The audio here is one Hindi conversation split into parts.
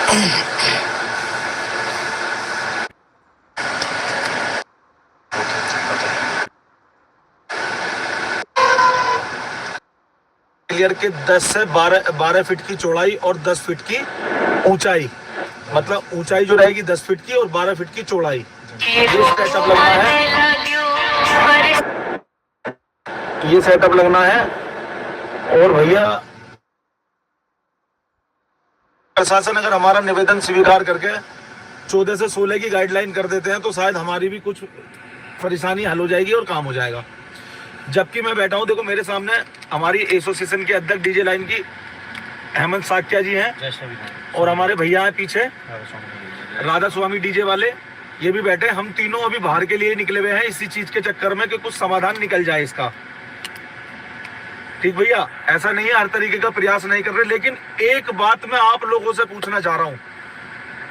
क्लियर के 10 से 12 फीट की चौड़ाई और 10 फीट की ऊंचाई, मतलब ऊंचाई जो रहेगी 10 फीट की और 12 फीट की चौड़ाई, ये सेटअप लगना है। ये सेटअप लगना है। और भैया प्रशासन अगर हमारा निवेदन स्वीकार करके 14 से 16 की गाइडलाइन कर देते हैं तो शायद हमारी भी कुछ परेशानी हल हो जाएगी और काम हो जाएगा। जबकि मैं बैठा हूं, देखो मेरे सामने हमारी एसोसिएशन के अध्यक्ष डीजे लाइन की अहमद साक्या जी हैं और हमारे भैया हैं पीछे राधा स्वामी डीजे वाले, ये भी बैठे। हम तीनों अभी बाहर के लिए निकले हुए हैं इसी चीज के चक्कर में कि कुछ समाधान निकल जाए इसका। ठीक भैया, ऐसा नहीं है हर तरीके का प्रयास नहीं कर रहे, लेकिन एक बात मैं आप लोगों से पूछना चाह रहा हूं,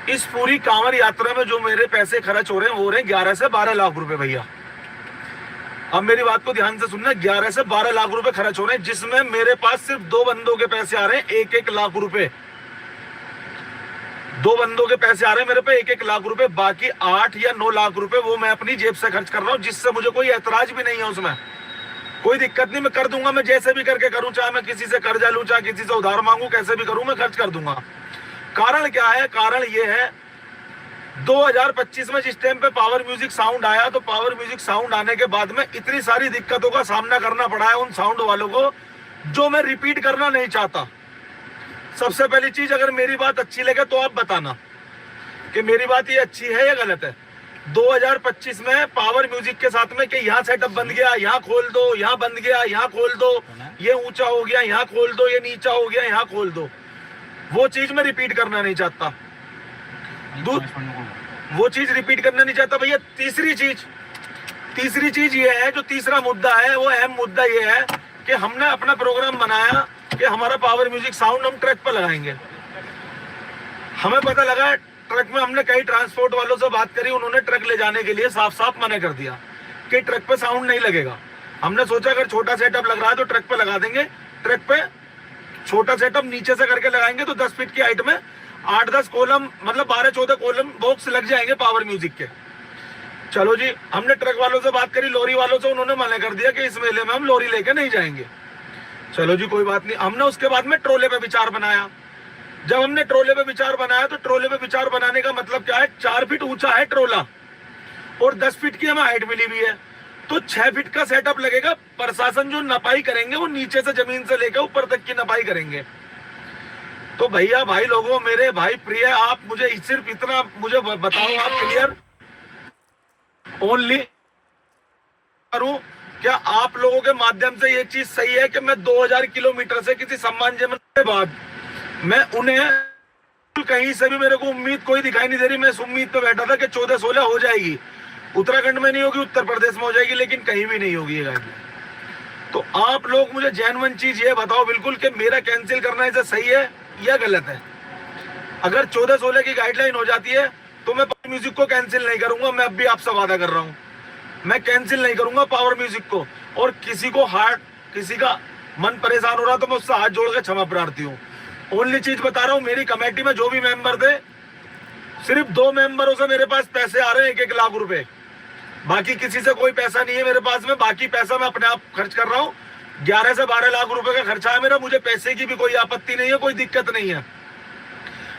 इस पूरी कांवड़ यात्रा में जो मेरे पैसे खर्च हो रहे हैं वो हो रहे हैं 11 से 12 लाख रुपए भैया। अब मेरी बात को ध्यान से सुनना, 11 से 12 लाख रुपए खर्च हो रहे हैं, जिसमें मेरे पास सिर्फ 2 बंदों के पैसे आ रहे हैं 1-1 लाख रुपए। 2 बंदों के पैसे आ रहे हैं मेरे पे 1-1 लाख रुपए, बाकी 8 या 9 लाख रुपए वो मैं अपनी जेब से खर्च कर रहा हूं, जिससे मुझे कोई ऐतराज भी नहीं है, उसमें कोई दिक्कत नहीं, मैं कर दूंगा। मैं जैसे भी करके करूं, चाहे मैं किसी से कर्जा लूं, चाहे किसी से उधार मांगू, कैसे भी करूं मैं खर्च कर दूंगा। कारण क्या है? कारण ये है 2025 में जिस टाइम पे पावर म्यूजिक साउंड आया, तो पावर म्यूजिक साउंड आने के बाद में इतनी सारी दिक्कतों का सामना करना पड़ा है उन साउंड वालों को, जो मैं रिपीट करना नहीं चाहता। सबसे पहली चीज, अगर मेरी बात अच्छी लगे तो आप बताना कि मेरी बात ये अच्छी है या गलत है। 2025 में पावर म्यूजिक के साथ में कि यहाँ सेटअप बंद गया, यहाँ खोल दो, यहाँ बंद गया, यहाँ खोल दो, ये ऊंचा हो गया, यहाँ खोल दो, ये नीचा हो गया, यहाँ खोल दो, वो चीज मैं रिपीट करना नहीं चाहता। वो चीज रिपीट करना नहीं चाहता भैया। तीसरी चीज ये है, जो तीसरा मुद्दा है, वो अहम मुद्दा ये है कि हमने अपना प्रोग्राम बनाया कि हमारा पावर म्यूजिक साउंड हम ट्रक पर लगाएंगे। हमें पता लगा ट्रक में, हमने कई ट्रांसपोर्ट वालों से बात करी, उन्होंने ट्रक ले जाने के लिए साफ साफ मना कर दिया कि ट्रक पे साउंड नहीं लगेगा। हमने सोचा अगर छोटा सेटअप लग रहा है तो ट्रक पे लगा देंगे। ट्रक पे छोटा सेटअप नीचे से करके लगाएंगे तो 10 फीट की हाइट में 8-10 कॉलम, मतलब 12-14 कॉलम बॉक्स लग जाएंगे पावर म्यूजिक के। चलो जी, हमने ट्रक वालों से बात करी, लॉरी वालों से, उन्होंने मना कर दिया कि इस मेले में हम लॉरी लेके नहीं जाएंगे। चलो जी, कोई बात नहीं। हमने उसके बाद में ट्रोले पे विचार बनाया। जब हमने ट्रोले पे विचार बनाया तो ट्रोले पे विचार बनाने का मतलब क्या है, 4 फीट ऊंचा है ट्रोला और 10 फीट की हमें हाइट मिली हुई है, तो 6 फीट का सेटअप लगेगा। प्रशासन जो नपाई करेंगे वो नीचे से जमीन से लेकर ऊपर तक की नपाई करेंगे। तो भैया, भाई लोगों, मेरे भाई प्रिय, आप मुझे सिर्फ इतना मुझे बताओ, आप क्लियर ओनली करूं, क्या आप लोगों के माध्यम से ये चीज सही है कि मैं 2000 किलोमीटर से किसी सम्मानजनक के बाद मैं उन्हें कहीं से भी, मेरे को उम्मीद कोई दिखाई नहीं दे रही, मैं इस उम्मीद पे बैठा था कि 14-16 हो जाएगी, उत्तराखंड में नहीं होगी, उत्तर प्रदेश में हो जाएगी, लेकिन कहीं भी नहीं होगी ये गाड़ी। तो आप लोग मुझे जेन्युइन चीज ये बताओ बिल्कुल कि मेरा कैंसिल करना इसे सही है या गलत है। अगर 14-16 की गाइडलाइन हो जाती है तो मैं पावर म्यूजिक को कैंसिल नहीं करूंगा। मैं अब भी आपसे वादा कर रहा हूं, मैं कैंसिल नहीं करूंगा पावर म्यूजिक को। और किसी का मन परेशान हो रहा तो मैं उससे हाथ जोड़ के क्षमा प्रार्थी हूँ। ओनली चीज बता रहा हूँ, मेरी कमेटी में जो भी मेंबर थे, सिर्फ 2 मेंबरों से मेरे पास पैसे आ रहे हैं 1-1 लाख रुपए, बाकी किसी से कोई पैसा नहीं है मेरे पास में। बाकी पैसा मैं अपने आप खर्च कर रहा हूँ। 11 से 12 लाख रुपए का खर्चा है मेरा। मुझे पैसे की भी कोई आपत्ति नहीं है, कोई दिक्कत नहीं है,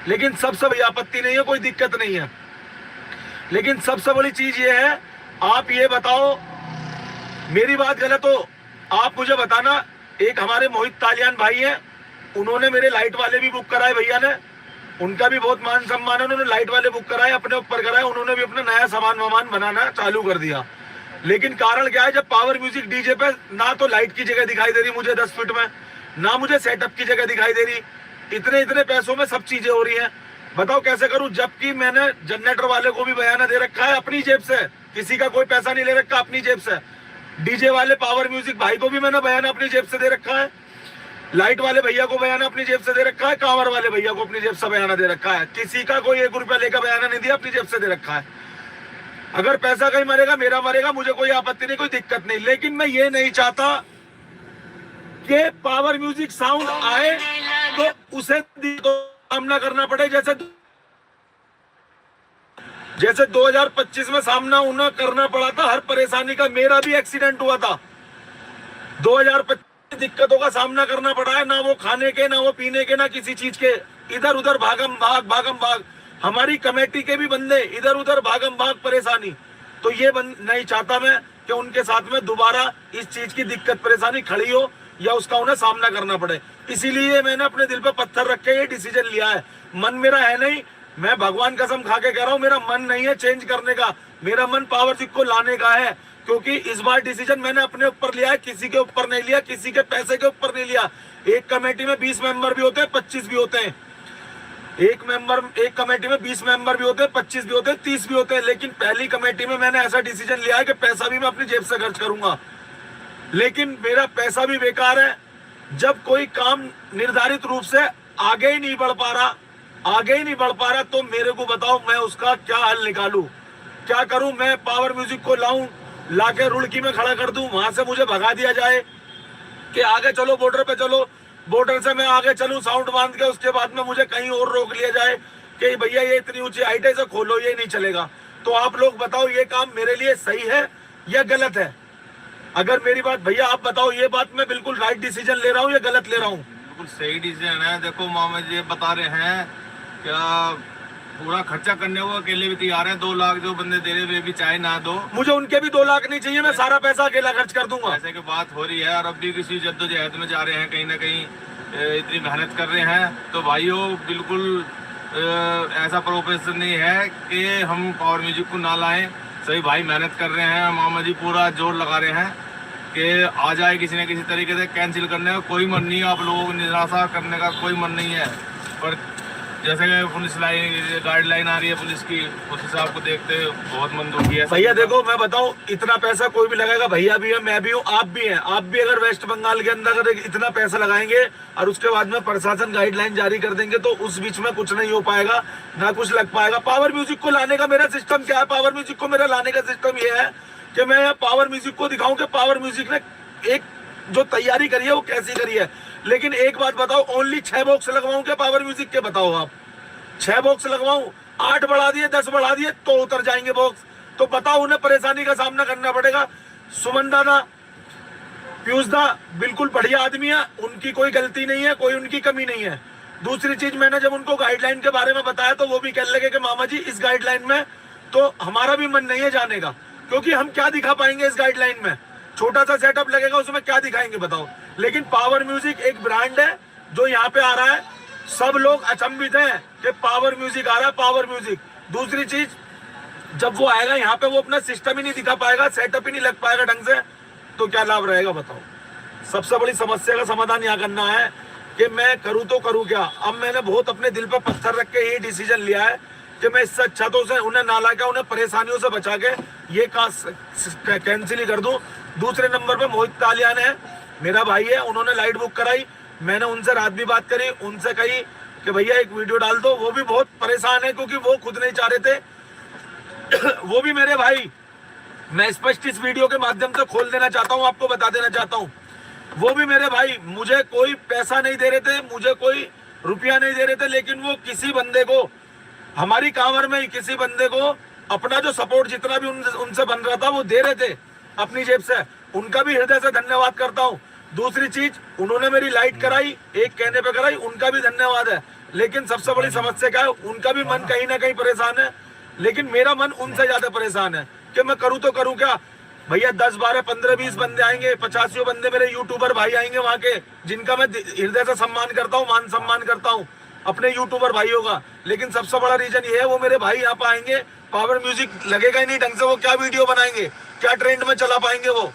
लेकिन सबसे बड़ी आपत्ति नहीं है, कोई दिक्कत नहीं है, लेकिन सबसे बड़ी चीज ये है, आप ये बताओ, मेरी बात गलत हो आप मुझे बताना। एक हमारे मोहित तालियान भाई हैं, उन्होंने मेरे लाइट वाले भी बुक कराए, भैया ने, उनका भी बहुत मान सम्मान है, उन्होंने लाइट वाले बुक कराए, अपने ऊपर कराए, उन्होंने भी अपना नया सामान बनाना चालू कर दिया। लेकिन कारण क्या है, जब पावर म्यूजिक डीजे पे ना तो लाइट की जगह दिखाई दे रही मुझे 10 फीट में, ना मुझे सेटअप की जगह दिखाई दे रही, इतने पैसों में सब चीजें हो रही हैं, बताओ कैसे करूं। जबकि मैंने जनरेटर वाले को भी बयाना दे रखा है अपनी जेब से, किसी का कोई पैसा नहीं ले रखा, अपनी जेब से। डीजे वाले पावर म्यूजिक भाई को भी मैंने बयाना अपनी जेब से दे रखा है, लाइट वाले भैया को बयाना अपनी जेब से दे रखा है, कांवर वाले भैया को अपनी जेब से बयाना दे रखा है। किसी का कोई 1 रुपया लेकर बयाना नहीं दिया, अपनी जेब से दे रखा है। अगर पैसा कहीं मरेगा, मेरा मरेगा, मुझे कोई आपत्ति नहीं, कोई दिक्कत नहीं, लेकिन मैं ये नहीं चाहता कि पावर म्यूजिक साउंड आए तो उसे सामना करना पड़े, जैसे जैसे 2025 में सामना उन्हें करना पड़ा था हर परेशानी का, मेरा भी एक्सीडेंट हुआ था। 2025 दिक्कतों का सामना करना पड़ा है, ना वो खाने के, ना वो पीने के, ना किसी चीज के। इधर उधर भागम भाग हमारी कमेटी के भी बंदे इधर उधर भागम भाग परेशानी। तो ये नहीं चाहता मैं कि उनके साथ में दोबारा इस चीज की दिक्कत परेशानी खड़ी हो या उसका उन्हें सामना करना पड़े। इसीलिए मैंने अपने दिल पे पत्थर रख के ये डिसीजन लिया है। मन मेरा है नहीं, मैं भगवान कसम खा के कह रहा हूँ, मेरा मन नहीं है चेंज करने का, मेरा मन पावर म्यूजिक को लाने का है। क्योंकि इस बार डिसीजन मैंने अपने ऊपर लिया है, किसी के ऊपर नहीं लिया, किसी के पैसे के ऊपर नहीं लिया। एक कमेटी में 20 मेंबर भी होते हैं, 25 भी होते हैं। एक कमेटी में 20 मेंबर भी होते हैं, 25 भी होते हैं, 30 भी होते हैं। लेकिन पहली कमेटी में मैंने ऐसा डिसीजन लिया है कि पैसा भी मैं अपनी जेब से खर्च करूंगा, लेकिन मेरा पैसा भी बेकार है। जब कोई काम निर्धारित रूप से आगे ही नहीं बढ़ पा रहा तो मेरे को बताओ मैं उसका क्या हल निकालूं, क्या करूं? मैं पावर म्यूजिक को लाके रुड़की में खड़ा कर दूं, वहां से मुझे भगा दिया जाए कि आगे चलो, बॉर्डर पे चलो, बॉर्डर से मैं आगे चलूं साउंड बांध के, उसके बाद में मुझे कहीं और रोक लिया जाए कि भैया ये इतनी ऊंची हाइट है, इसे खोलो, ये नहीं चलेगा। तो आप लोग बताओ ये काम मेरे लिए सही है या गलत है? अगर मेरी बात, भैया आप बताओ, ये बात मैं बिल्कुल राइट डिसीजन ले रहा हूँ या गलत ले रहा हूँ? बिल्कुल सही डिसीजन है। देखो मामा जी बता रहे हैं क्या पूरा खर्चा करने को अकेले भी तैयार है। 2 लाख जो बंदे दे रहे वे भी चाहे ना दो, मुझे उनके भी 2 लाख नहीं चाहिए, मैं सारा पैसा अकेला खर्च कर दूंगा। ऐसे की बात हो रही है और अब भी किसी जद्दोजहद में जा रहे हैं, कहीं ना कहीं इतनी मेहनत कर रहे हैं। तो भाइयों बिल्कुल ऐसा प्रोफेशन नहीं है कि हम पावर म्यूजिक को ना लाएं। सभी भाई मेहनत कर रहे हैं, मामा जी पूरा जोर लगा रहे हैं कि आ जाए किसी न किसी तरीके से। कैंसिल करने का कोई मन नहीं है, आप लोगों को निराशा करने का कोई मन नहीं है। पर जैसे कि पुलिस गाइडलाइन आ रही है पुलिस की, उस हिसाब को देखते बहुत मन दुखी है। भैया देखो मैं बताऊं, इतना पैसा कोई भी लगाएगा, भैया भी है, मैं भी हूँ, आप भी हैं। आप भी अगर वेस्ट बंगाल के अंदर अगर इतना पैसा लगाएंगे और उसके बाद में प्रशासन गाइडलाइन जारी कर देंगे तो उस बीच में कुछ नहीं हो पाएगा, ना कुछ लग पाएगा। पावर म्यूजिक को लाने का मेरा सिस्टम क्या है? पावर म्यूजिक को मेरा लाने का सिस्टम ये है कि मैं पावर म्यूजिक को दिखाऊं कि पावर म्यूजिक ने एक जो तैयारी करी है वो कैसी करी है। लेकिन एक बात बताओ, ओनली 6 बॉक्स लगवाऊं क्या पावर म्यूजिक के? बताओ आप, 6 बॉक्स लगवाऊं? 8 बढ़ा दिए, 10 बढ़ा दिए तो उतर जाएंगे बॉक्स। तो बताओ उन्हें परेशानी का सामना करना पड़ेगा। सुमन दादा, पीयूष दा बिल्कुल बढ़िया आदमी है, उनकी कोई गलती नहीं है, कोई उनकी कमी नहीं है। दूसरी चीज, मैंने जब उनको गाइडलाइन के बारे में बताया तो वो भी कहने लगे कि मामा जी इस गाइडलाइन में तो हमारा भी मन नहीं है जाने का, क्योंकि हम क्या दिखा पाएंगे इस गाइडलाइन में? छोटा सा सेटअप लगेगा, उसमें क्या दिखाएंगे बताओ? लेकिन पावर म्यूजिक एक ब्रांड है जो यहाँ पे आ रहा है, सब लोग अचंभित हैं कि पावर म्यूजिक आ रहा है, पावर म्यूजिक। दूसरी चीज, जब वो आएगा यहाँ पे वो अपना सिस्टम ही नहीं दिखा पाएगा, सेटअप ही नहीं लग पाएगा ढंग से, तो क्या लाभ रहेगा बताओ? सबसे बड़ी समस्या का समाधान यहाँ करना है कि मैं करूँ तो करूँ क्या। अब मैंने बहुत अपने दिल पे पत्थर रख के ये डिसीजन लिया है कि मैं इससे अच्छा तो उन्हें ना ला के, उन्हें परेशानियों से बचा के ये कैंसिल ही कर दूं। दूसरे नंबर पे मोहित तालियान है, मेरा भाई है, उन्होंने लाइट बुक कराई। मैंने उनसे रात भी बात करी, उनसे कही कि भैया एक वीडियो डाल दो। वो भी बहुत परेशान है क्योंकि वो खुद नहीं चाह रहे थे। वो भी मेरे भाई, मैं स्पष्ट इस वीडियो के माध्यम से खोल देना चाहता हूँ, आपको बता देना चाहता हूँ, वो भी मेरे भाई मुझे कोई पैसा नहीं दे रहे थे, मुझे कोई रुपया नहीं दे रहे थे, लेकिन वो किसी बंदे को, हमारी कांवर में किसी बंदे को अपना जो सपोर्ट जितना भी उनसे बन रहा था वो दे रहे थे अपनी जेब से। उनका भी हृदय से धन्यवाद करता हूँ। दूसरी चीज, उन्होंने मेरी लाइट कराई, एक कहने पे कराई, उनका भी धन्यवाद है। लेकिन सबसे बड़ी समस्या क्या है, उनका भी मन कहीं ना कहीं परेशान है, लेकिन मेरा मन उनसे ज्यादा परेशान है कि मैं करूँ तो करूँ क्या। भैया 10, 12, 15, 20 बंदे आएंगे, 50 बंदे मेरे यूट्यूबर भाई आएंगे वहां के, जिनका मैं हृदय से सम्मान करता हूँ, मान सम्मान करता हूँ अपने यूट्यूबर भाइयों का। लेकिन सबसे बड़ा रीजन ये है, वो मेरे भाई यहाँ पे आएंगे, पावर म्यूजिक लगेगा ही नहीं ढंग से, वो क्या वीडियो बनाएंगे, क्या ट्रेंड में चला पाएंगे वो?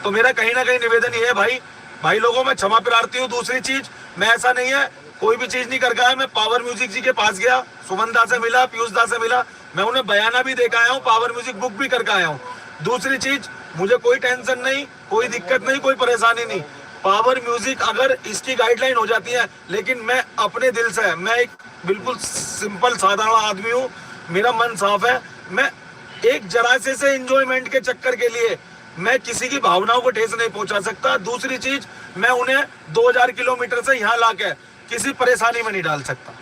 तो मेरा कहीं ना कहीं निवेदन ये है, भाई लोगों में क्षमा प्रार्थी हूँ। दूसरी चीज, मैं ऐसा नहीं है कोई भी चीज नहीं कर गया, मैं पावर म्यूजिक जी के पास गया, सुमन दा से मिला, पीयूष दा से मिला, मैं उन्हें बयाना भी देकर आया हूँ, पावर म्यूजिक बुक भी करके आया हूँ। दूसरी चीज, मुझे कोई टेंशन नहीं, कोई दिक्कत नहीं, कोई परेशानी नहीं। पावर म्यूजिक अगर इसकी गाइडलाइन हो जाती है, लेकिन मैं अपने दिल से, मैं एक बिल्कुल सिंपल साधारण आदमी हूँ, मेरा मन साफ है। मैं एक जरा से एंजॉयमेंट के चक्कर के लिए मैं किसी की भावनाओं को ठेस नहीं पहुंचा सकता। दूसरी चीज, मैं उन्हें 2000 किलोमीटर से यहाँ लाके किसी परेशानी में नहीं डाल सकता।